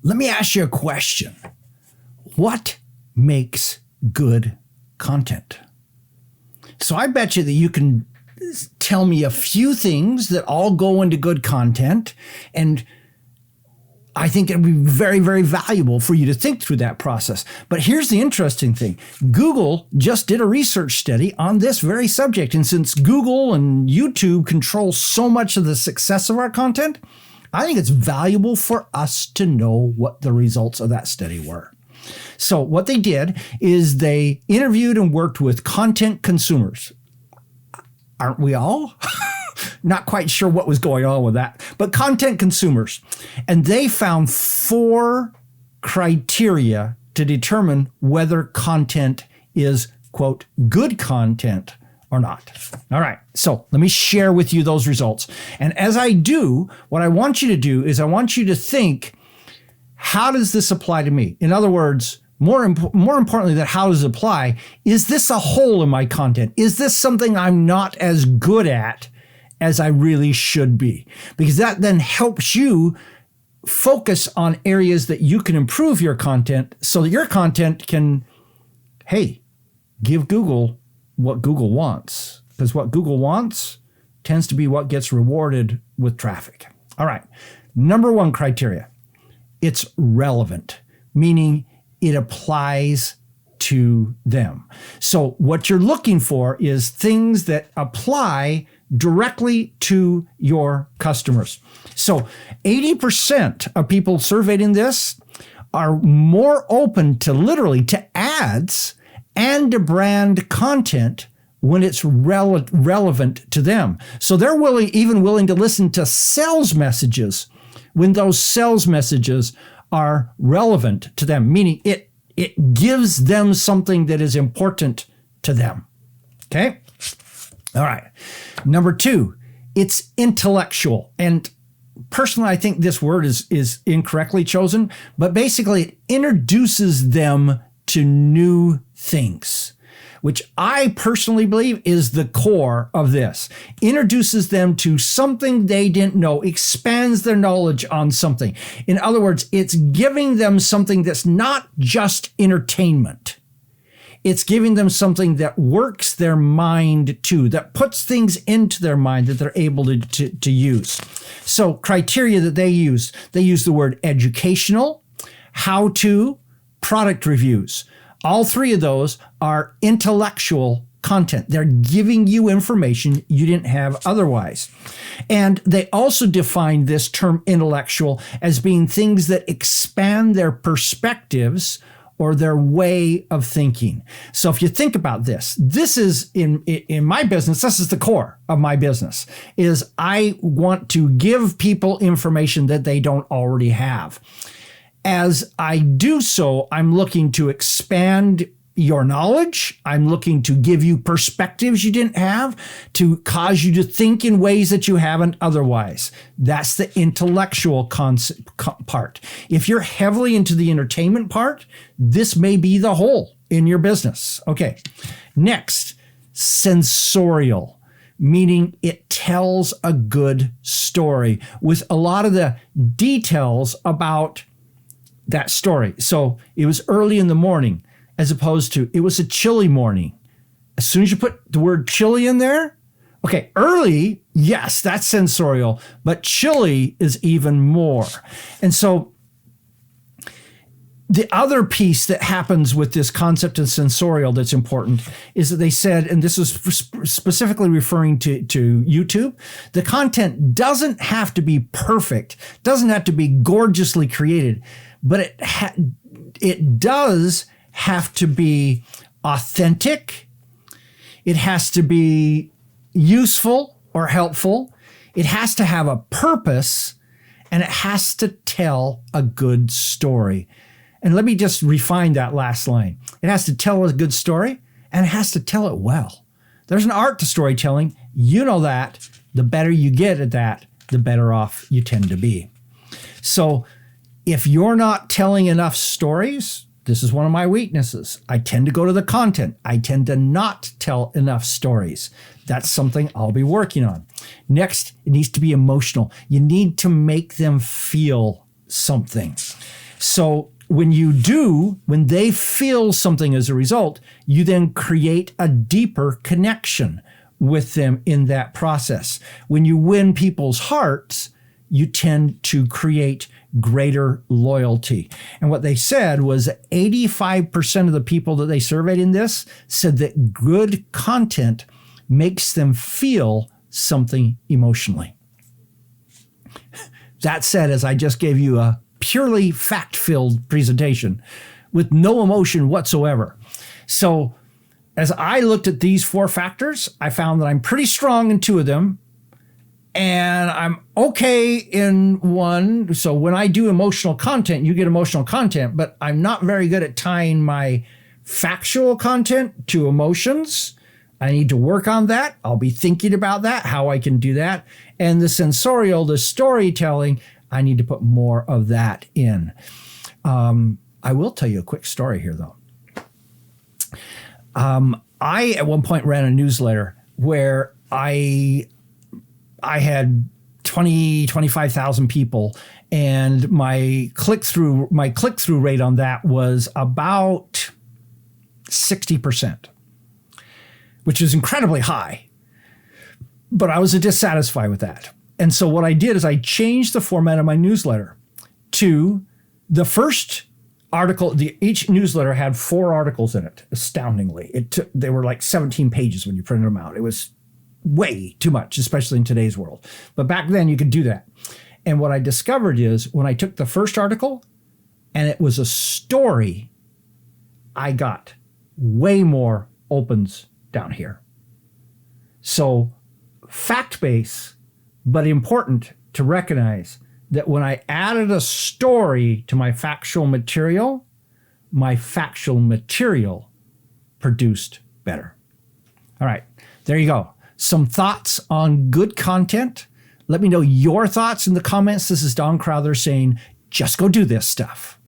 let me ask you a question. What makes good content? So I bet you that you can tell me a few things that all go into good content, and I think it'd be very, very valuable for you to think through that process. But here's the interesting thing. Google just did a research study on this very subject. And since Google and YouTube control so much of the success of our content, I think it's valuable for us to know what the results of that study were. So what they did is they interviewed and worked with content consumers. Aren't we all? Not quite sure what was going on with that, but content consumers. And they found 4 criteria to determine whether content is, quote, good content or not. All right. So let me share with you those results. And as I do, what I want you to do is I want you to think, how does this apply to me? In other words, more importantly than how does it apply, is this a hole in my content? Is this something I'm not as good at as I really should be? Because that then helps you focus on areas that you can improve your content so that your content can, hey, give Google what Google wants. Because what Google wants tends to be what gets rewarded with traffic. All right. Number 1 criteria. It's relevant, meaning it applies to them. So what you're looking for is things that apply directly to your customers. So 80% of people surveyed in this are more open to literally to ads and to brand content when it's relevant to them. So they're even willing to listen to sales messages when those sales messages are relevant to them, meaning it gives them something that is important to them. Okay? All right. Number 2, it's intellectual. And personally, I think this word is incorrectly chosen, but basically it introduces them to new things, which I personally believe is the core of this. Introduces them to something they didn't know, expands their knowledge on something. In other words, it's giving them something that's not just entertainment. It's giving them something that works their mind too, that puts things into their mind that they're able to use. So criteria that they use the word educational, how to, product reviews. All 3 of those are intellectual content. They're giving you information you didn't have otherwise. And they also define this term intellectual as being things that expand their perspectives or their way of thinking. So if you think about this is in my business, this is the core of my business, is I want to give people information that they don't already have. As I do so, I'm looking to expand your knowledge. I'm looking to give you perspectives you didn't have, to cause you to think in ways that you haven't otherwise. That's the intellectual part. If you're heavily into the entertainment part, this may be the hole in your business. Okay. Next, sensorial, meaning it tells a good story with a lot of the details about that story. So it was early in the morning as opposed to it was a chilly morning. As soon as you put the word chilly in there, okay, early, yes, that's sensorial, but chilly is even more. And so the other piece that happens with this concept of sensorial that's important is that they said, and this is specifically referring to YouTube, the content doesn't have to be perfect, doesn't have to be gorgeously created, but it does have to be authentic. It has to be useful or helpful. It has to have a purpose, and it has to tell a good story. And let me just refine that last line. It has to tell a good story, and it has to tell it well. There's an art to storytelling. You know that. The better you get at that, the better off you tend to be. So if you're not telling enough stories, this is one of my weaknesses. I tend to go to the content. I tend to not tell enough stories. That's something I'll be working on. Next, it needs to be emotional. You need to make them feel something. So when they feel something as a result, you then create a deeper connection with them in that process. When you win people's hearts, you tend to create greater loyalty. And what they said was 85% of the people that they surveyed in this said that good content makes them feel something emotionally. That said, as I just gave you a purely fact-filled presentation with no emotion whatsoever. So as I looked at these 4 factors, I found that I'm pretty strong in 2 of them, and I'm okay in 1. So when I do emotional content, you get emotional content, but I'm not very good at tying my factual content to emotions. I need to work on that. I'll be thinking about that, how I can do that. And the storytelling, I need to put more of that in. I will tell you a quick story here, though. I, at one point, ran a newsletter where I had 25,000 people, and my click-through rate on that was about 60%, which is incredibly high. But I was dissatisfied with that. And so what I did is I changed the format of my newsletter to the first article. Each newsletter had 4 articles in it, astoundingly. They were like 17 pages when you printed them out. It was way too much, especially in today's world. But back then you could do that. And what I discovered is when I took the first article and it was a story, I got way more opens down here. So fact-based, but important to recognize that when I added a story to my factual material produced better. All right, there you go. Some thoughts on good content. Let me know your thoughts in the comments. This is Don Crowther saying, just go do this stuff.